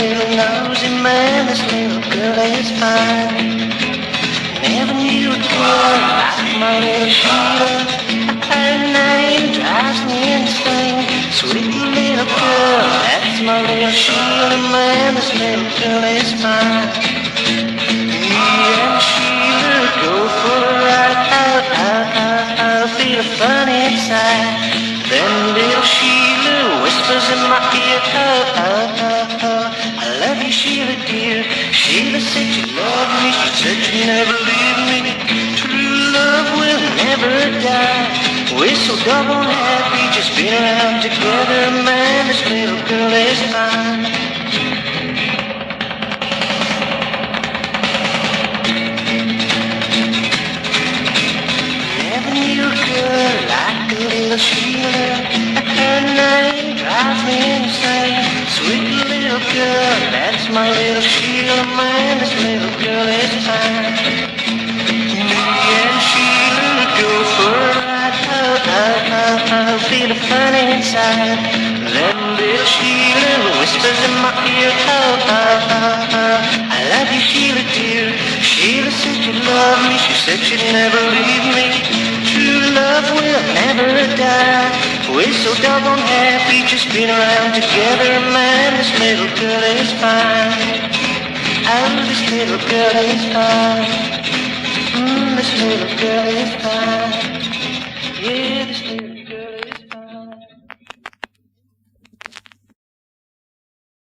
little nosy man, this little girl is fine. Never knew a girl like my little Sheila. Her name drives me insane. Sweet little girl, that's my little Sheila, man, this little girl is fine. Me and Sheila go for a ride, feel fun inside. Then little Sheila whispers in my ear, I love you, Sheila dear. Sheila said you love me, she said you never leave me. True love will never die. We're so double happy, just being around together, man, this little girl is fine. Never knew a girl like the little Sheila. Her name drives me insane. Sweet little girl, that's my little Sheila, man, this little girl is fine. Me and Sheila go for a ride, feel fun inside. Then little Sheila whispers in my ear, I love you, Sheila dear. Sheila said you love me, she said she'd never leave me. True love will never die. We're so doggone happy, just being around together, man, this little girl is fine. Oh, this little girl is fine. This little girl is fine.